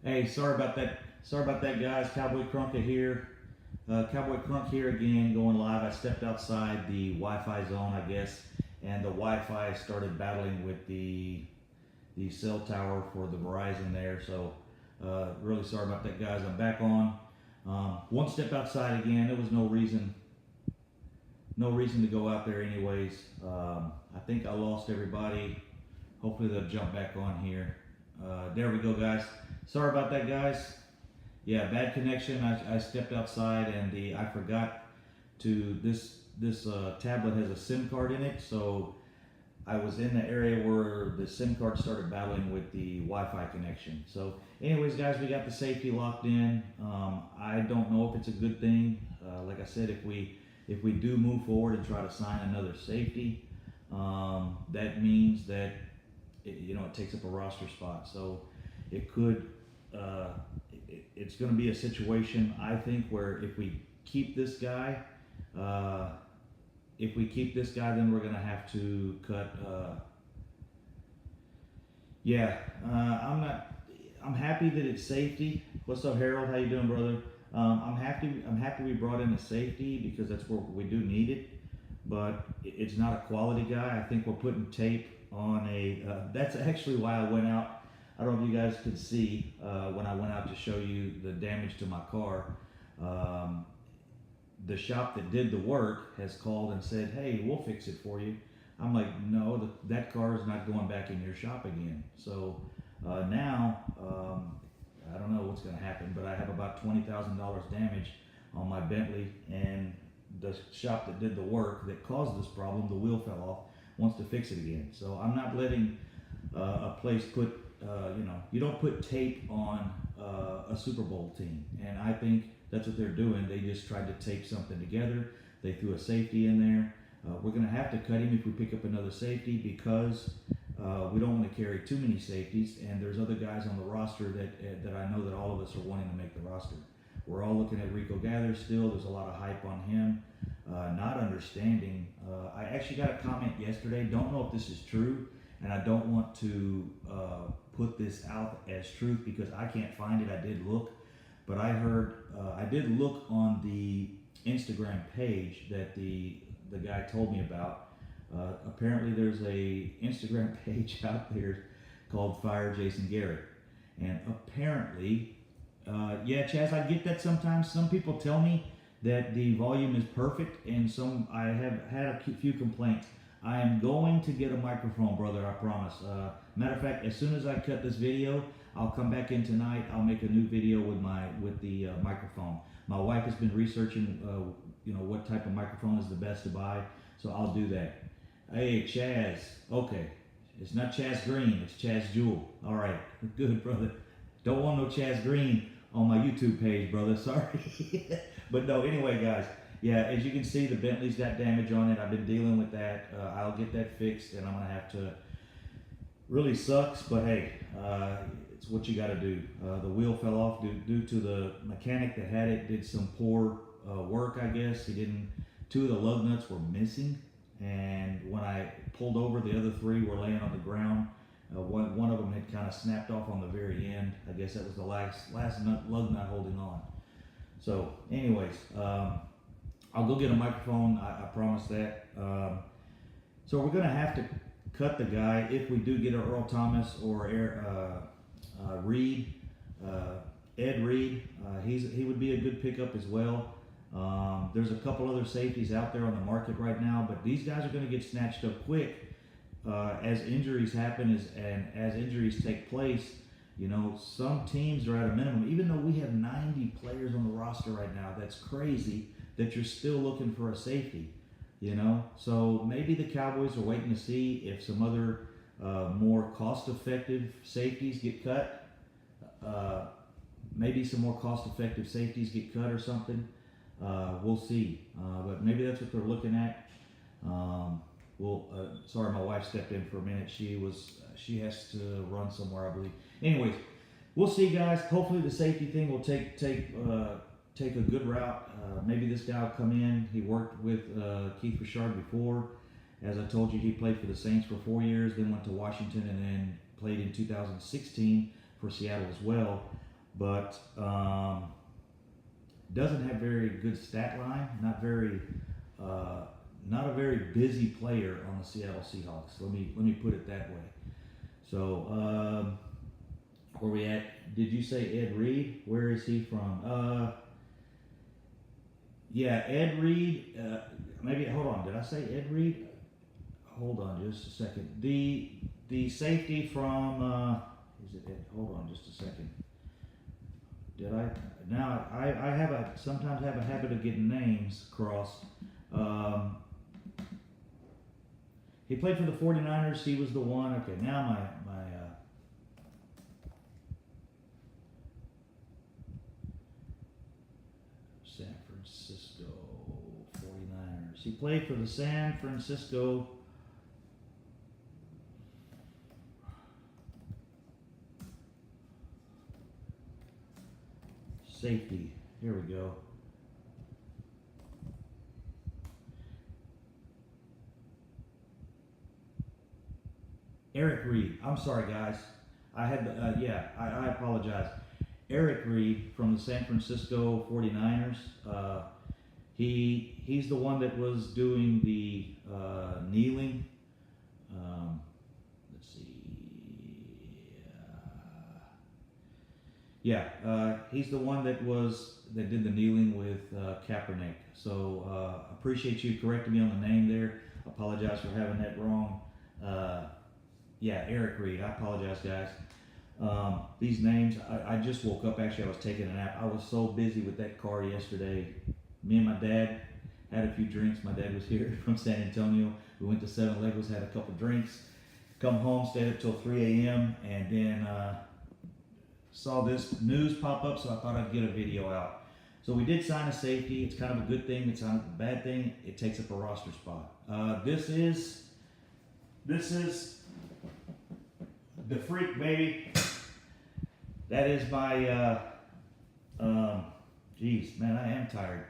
Hey, sorry about that. Sorry about that, guys. Cowboy Crunk here. Cowboy Crunk here again, going live. I stepped outside the Wi-Fi zone, I guess, and the Wi-Fi started battling with the cell tower for the Verizon there. So, really sorry about that, guys. I'm back on. One step outside again. There was no reason to go out there, anyways. I think I lost everybody. Hopefully they'll jump back on here. There we go, guys. Sorry about that, guys. Yeah, bad connection. I stepped outside and I forgot to this tablet has a SIM card in it, so I was in the area where the SIM card started battling with the Wi-Fi connection. So, anyways, guys, we got the safety locked in. I don't know if it's a good thing. Like I said, if we do move forward and try to sign another safety, that means that it takes up a roster spot. So it could. It's going to be a situation, I think, where if we keep this guy, then we're going to have to cut. I'm happy that it's safety. What's up, Harold? How you doing, brother? I'm happy we brought in a safety because that's where we do need it. But it's not a quality guy. I think we're putting tape on a. That's actually why I went out. I don't know if you guys could see when I went out to show you the damage to my car. The shop that did the work has called and said, "Hey, we'll fix it for you." I'm like, "No, that car is not going back in your shop again." So now I don't know what's going to happen, but I have about $20,000 damage on my Bentley, and the shop that did the work that caused this problem, the wheel fell off, wants to fix it again. So I'm not letting a place put. You don't put tape on a Super Bowl team, and I think that's what they're doing. They just tried to tape something together. They threw a safety in there. We're going to have to cut him if we pick up another safety because we don't want to carry too many safeties, and there's other guys on the roster that I know that all of us are wanting to make the roster. We're all looking at Rico Gathers still. There's a lot of hype on him. Not understanding. I actually got a comment yesterday. Don't know if this is true, and I don't want to put this out as truth because I can't find it. I did look, but I did look on the Instagram page that the guy told me about. Apparently there's a Instagram page out there called Fire Jason Garrett, and apparently, yeah, Chaz, I get that sometimes. Some people tell me that the volume is perfect, and I have had a few complaints. I am going to get a microphone, brother, I promise. Matter of fact, as soon as I cut this video, I'll come back in tonight. I'll make a new video with the microphone. My wife has been researching, what type of microphone is the best to buy, so I'll do that. Hey, Chaz. Okay, it's not Chaz Green, it's Chaz Jewell. All right, good, brother. Don't want no Chaz Green on my YouTube page, brother. Sorry. But no, anyway, guys. Yeah, as you can see, the Bentley's got damage on it. I've been dealing with that. I'll get that fixed, and I'm going to have to. Really sucks, but hey, it's what you got to do. The wheel fell off due to the mechanic that had it did some poor work, I guess. Two of the lug nuts were missing, and when I pulled over, the other three were laying on the ground. One of them had kind of snapped off on the very end. I guess that was the last lug nut holding on. So, anyways. I'll go get a microphone, I promise that. So we're going to have to cut the guy if we do get an Earl Thomas or Reed, Ed Reed. He would be a good pickup as well. There's a couple other safeties out there on the market right now, but these guys are going to get snatched up quick as injuries happen and as injuries take place. Some teams are at a minimum. Even though we have 90 players on the roster right now, that's crazy that you're still looking for a safety, So maybe the Cowboys are waiting to see if some other more cost-effective safeties get cut. Maybe some more cost-effective safeties get cut or something. We'll see. But maybe that's what they're looking at. Sorry, my wife stepped in for a minute. She has to run somewhere, I believe. Anyways, we'll see, guys. Hopefully the safety thing will take a good route. Maybe this guy will come in. He worked with Keith Richard before. As I told you, he played for the Saints for 4 years, then went to Washington, and then played in 2016 for Seattle as well. but doesn't have very good stat line. Not a very busy player on the Seattle Seahawks. Let me put it that way. So where we at? Did you say Ed Reed? Where is he from? Yeah, Ed Reed. Maybe hold on. Did I say Ed Reed? Hold on just a second. The safety from is it Ed? Hold on just a second. Did I? Now I sometimes have a habit of getting names crossed. He played for the 49ers. He was the one. Okay, now my San Francisco 49ers. He played for the San Francisco safety. Here we go. Eric Reed. I'm sorry, guys. I had I apologize. Eric Reed from the San Francisco 49ers. He's the one that was doing the kneeling. Let's see. He's the one that did the kneeling with Kaepernick. So appreciate you correcting me on the name there. Apologize for having that wrong. Eric Reed. I apologize, guys. These names, I just woke up. Actually, I was taking a nap. I was so busy with that car yesterday. Me and my dad had a few drinks. My dad was here from San Antonio. We went to 7-Eleven, had a couple drinks, come home, stayed up till 3 a.m., and then saw this news pop up, so I thought I'd get a video out. So we did sign a safety. It's kind of a good thing. It's not a bad thing. It takes up a roster spot. This is the freak, baby. That is my, geez, man, I am tired.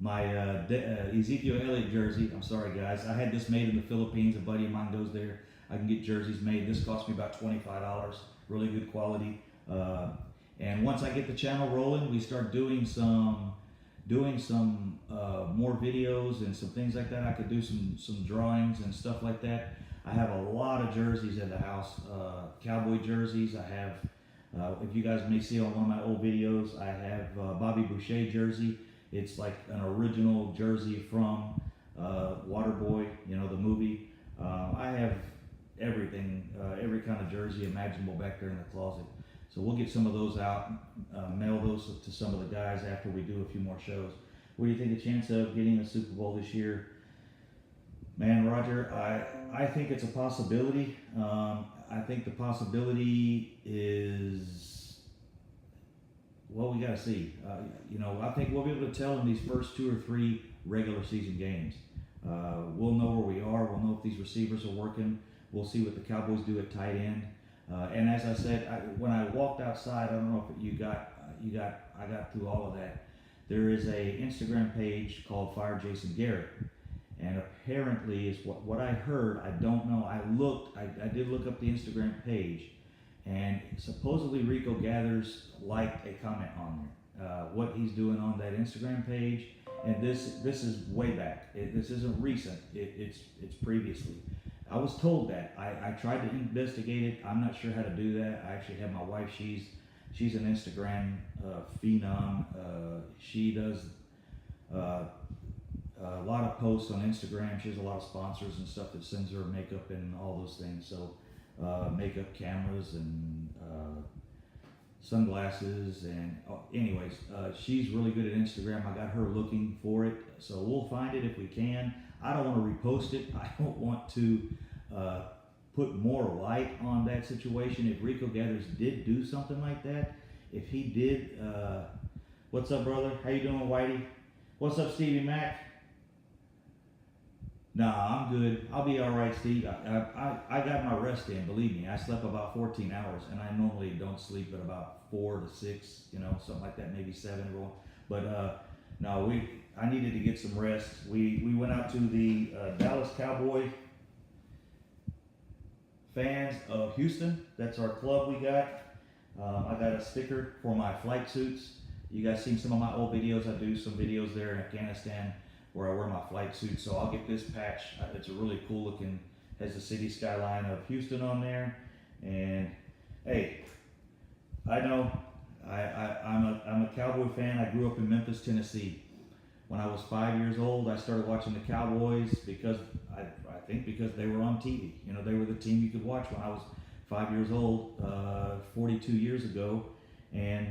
My Ezekiel Elliott jersey. I'm sorry, guys. I had this made in the Philippines. A buddy of mine goes there. I can get jerseys made. This cost me about $25. Really good quality. And once I get the channel rolling, we start doing some more videos and some things like that. I could do some drawings and stuff like that. I have a lot of jerseys in the house. Cowboy jerseys. I have, if you guys may see on one of my old videos, I have Bobby Boucher jersey. It's like an original jersey from Waterboy, the movie. I have everything, every kind of jersey imaginable back there in the closet. So we'll get some of those out, mail those to some of the guys after we do a few more shows. What do you think the chance of getting a Super Bowl this year? Man, Roger, I think it's a possibility. I think the possibility is, well, we got to see. I think we'll be able to tell in these first 2 or 3 regular season games. We'll know where we are. We'll know if these receivers are working. We'll see what the Cowboys do at tight end. And as I said, when I walked outside, I don't know if I got through all of that. There is a Instagram page called Fire Jason Garrett, and apparently is what I heard. I don't know. I did look up the Instagram page, and supposedly Rico Gathers liked a comment on there. What he's doing on that Instagram page, and this is way back. This isn't recent. It's previously. I was told that. I tried to investigate it. I'm not sure how to do that. I actually have my wife. She's an Instagram phenom. She does a lot of posts on Instagram. She has a lot of sponsors and stuff that sends her makeup and all those things. So makeup, cameras, and sunglasses. And anyways, she's really good at Instagram. I got her looking for it. So we'll find it if we can. I don't want to repost it. I don't want to put more light on that situation. If Rico Gathers did do something like that, if he did, what's up, brother? How you doing, Whitey? What's up, Stevie Mac? Nah, I'm good. I'll be all right, Steve. I got my rest in. Believe me, I slept about 14 hours, and I normally don't sleep but about 4 to 6, something like that, maybe 7. But no, I needed to get some rest. We went out to the Dallas Cowboy fans of Houston. That's our club we got. I got a sticker for my flight suits. You guys seen some of my old videos. I do some videos there in Afghanistan where I wear my flight suit. So I'll get this patch. It's a really cool looking, has the city skyline of Houston on there. And hey, I know I'm a Cowboy fan. I grew up in Memphis, Tennessee. When I was 5 years old, I started watching the Cowboys because I think because they were on TV. You know, they were the team you could watch when I was 5 years old, 42 years ago. And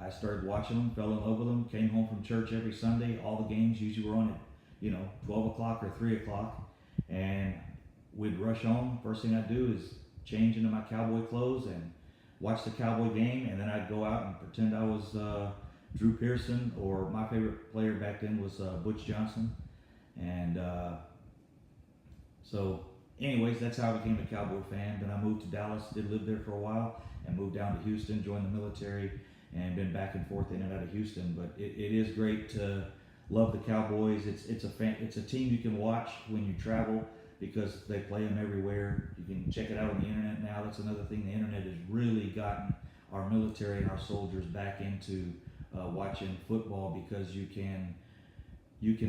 I started watching them, fell in love with them, came home from church every Sunday. All the games usually were on at 12 o'clock or 3 o'clock. And we'd rush home. First thing I'd do is change into my Cowboy clothes and watch the Cowboy game. And then I'd go out and pretend I was Drew Pearson, or my favorite player back then was Butch Johnson. And so anyways, that's how I became a Cowboy fan. Then I moved to Dallas, did live there for a while, and moved down to Houston, joined the military, and been back and forth in and out of Houston. But it is great to love the Cowboys. It's a team you can watch when you travel because they play them everywhere. You can check it out on the internet now. That's another thing. The internet has really gotten our military and our soldiers back into watching football because you can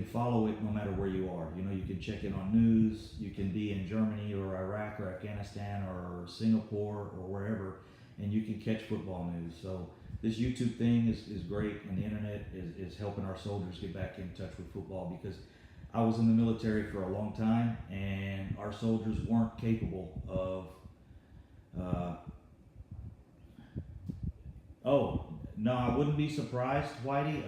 follow it no matter where you are. You know, you can check it on news. You can be in Germany or Iraq or Afghanistan or Singapore or wherever, and you can catch football news. So this YouTube thing is great, and the internet is helping our soldiers get back in touch with football because I was in the military for a long time, and our soldiers weren't capable of. No, I wouldn't be surprised, Whitey.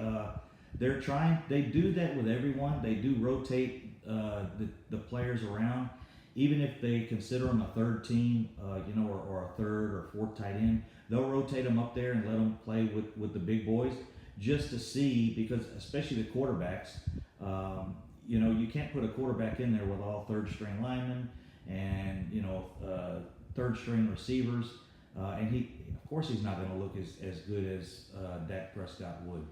They do that with everyone. They do rotate the players around, even if they consider them a third team, or a third or fourth tight end. They'll rotate them up there and let them play with the big boys just to see, because especially the quarterbacks, you can't put a quarterback in there with all third string linemen and, third string receivers. And of course he's not going to look as good as Dak Prescott would,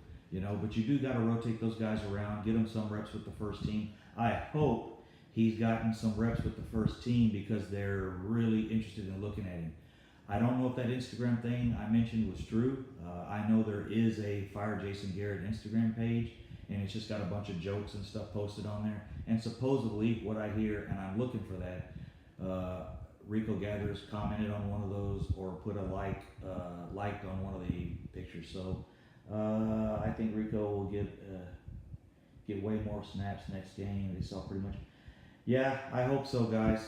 but you do got to rotate those guys around, get them some reps with the first team. I hope he's gotten some reps with the first team because they're really interested in looking at him. I don't know if that Instagram thing I mentioned was true. I know there is a Fire Jason Garrett Instagram page, and it's just got a bunch of jokes and stuff posted on there. And supposedly, what I hear, and I'm looking for that, Rico Gathers commented on one of those or put a liked on one of the pictures. So I think Rico will get way more snaps next game. They saw pretty much. Yeah, I hope so, guys.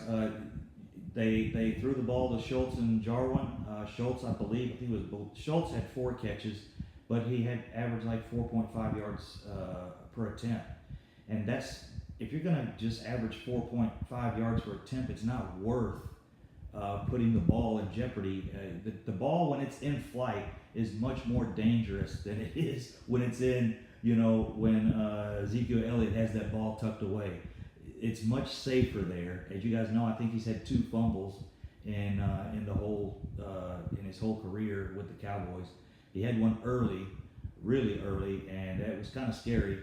They threw the ball to Schultz and Jarwin. Schultz, I think it was both. Schultz had 4 catches, but he had averaged like 4.5 yards per attempt. And that's, if you're going to just average 4.5 yards per attempt, it's not worth putting the ball in jeopardy. The ball, when it's in flight, is much more dangerous than it is when it's in, when Ezekiel Elliott has that ball tucked away. It's much safer there. As you guys know, I think he's had 2 fumbles in his whole career with the Cowboys. He had one early, really early, and it was kind of scary.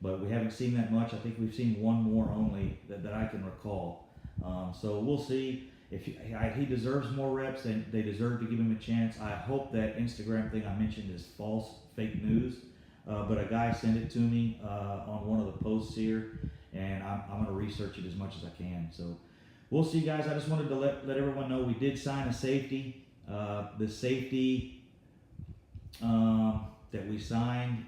But we haven't seen that much. I think we've seen one more only that I can recall. So we'll see. If he deserves more reps, then they deserve to give him a chance. I hope that Instagram thing I mentioned is false, fake news. But a guy sent it to me on one of the posts here, and I'm going to research it as much as I can. So we'll see, guys. I just wanted to let everyone know we did sign a safety. The safety that we signed,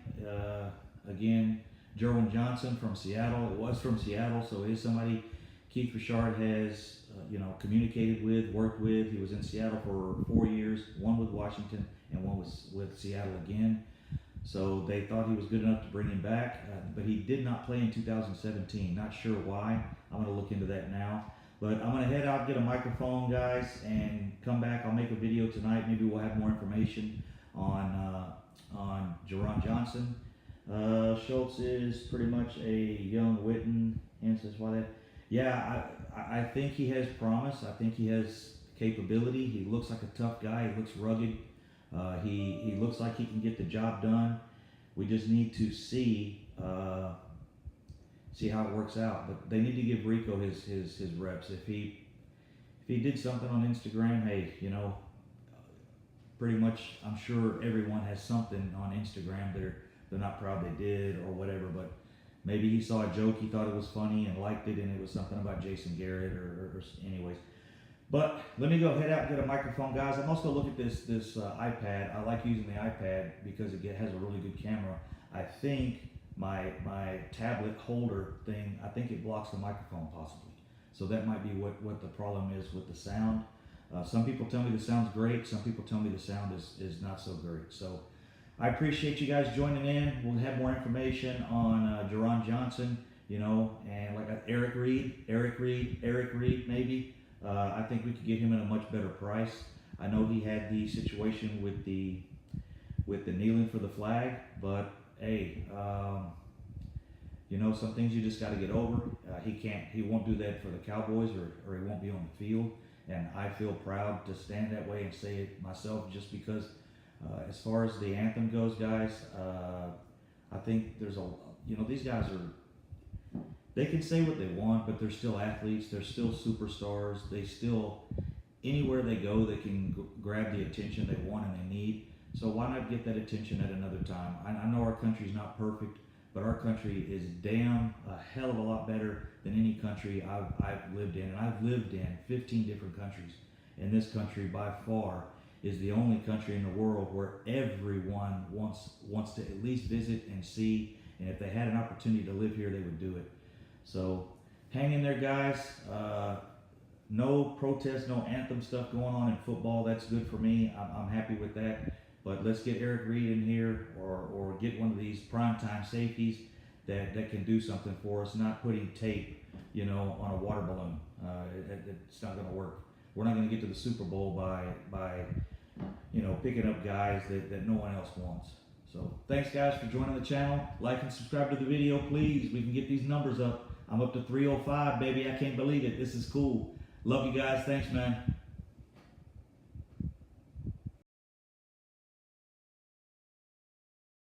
again, Jelon Johnson from Seattle. It was from Seattle, so it is somebody Keith Richard has communicated with, worked with. He was in Seattle for 4 years, one with Washington and one was with Seattle again. So they thought he was good enough to bring him back, but he did not play in 2017. Not sure why. I'm going to look into that now. But I'm going to head out, get a microphone, guys, and come back. I'll make a video tonight. Maybe we'll have more information on Jelon Johnson. Schultz is pretty much a young Witten. And says why that? Yeah, I think he has promise. I think he has capability. He looks like a tough guy. He looks rugged. He looks like he can get the job done. We just need to see how it works out. But they need to give Rico his reps. If if he did something on Instagram, hey, you know, pretty much I'm sure everyone has something on Instagram they're not proud they did or whatever, but maybe he saw a joke, he thought it was funny and liked it, and it was something about Jason Garrett or anyways. But let me go head out and get a microphone, guys. I'm also going to look at this iPad. I like using the iPad because it has a really good camera. I think my tablet holder thing, I think it blocks the microphone possibly. So that might be what the problem is with the sound. Some people tell me the sound's great. Some people tell me the sound is not so great. So I appreciate you guys joining in. We'll have more information on Jelon Johnson, you know, and like Eric Reed, maybe. I think we could get him at a much better price. I know he had the situation with the kneeling for the flag, but hey, you know, some things you just got to get over. He won't do that for the Cowboys, or he won't be on the field. And I feel proud to stand that way and say it myself, just because as far as the anthem goes, guys, I think there's these guys they can say what they want, but they're still athletes. They're still superstars. They still, anywhere they go, they can grab the attention they want and they need. So why not get that attention at another time? I know our country's not perfect, but our country is damn a hell of a lot better than any country I've lived in. And I've lived in 15 different countries. And this country, by far, is the only country in the world where everyone wants to at least visit and see. And if they had an opportunity to live here, they would do it. So hang in there, guys. No protest, no anthem stuff going on in football. That's good for me. I'm happy with that. But let's get Eric Reed in here, or get one of these primetime safeties that can do something for us, not putting tape, you know, on a water balloon. It's not going to work. We're not going to get to the Super Bowl by you know, picking up guys that no one else wants. So thanks, guys, for joining the channel. Like and subscribe to the video, please. We can get these numbers up. I'm up to 305, baby. I can't believe it. This is cool. Love you guys. Thanks, man.